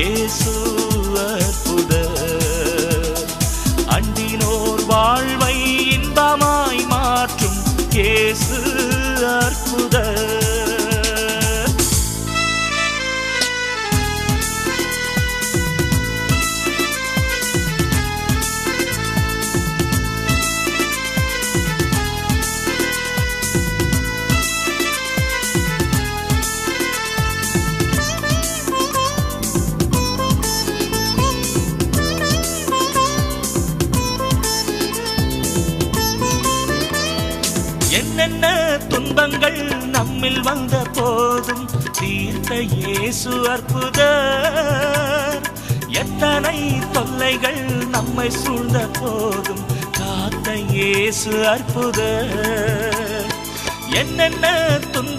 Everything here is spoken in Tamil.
இயேசு அற்புதர். அண்டினோர் வாழ்வை இன்பமாய் மாற்றும் இயேசு அற்புதர். என்னென்ன துன்பங்கள் நம்மில் வந்த போதும் தீர்த்த இயேசு அற்புதர். எத்தனை தொல்லைகள் நம்மை சூழ்ந்த போதும் காத்த இயேசு அற்புதர். என்னென்ன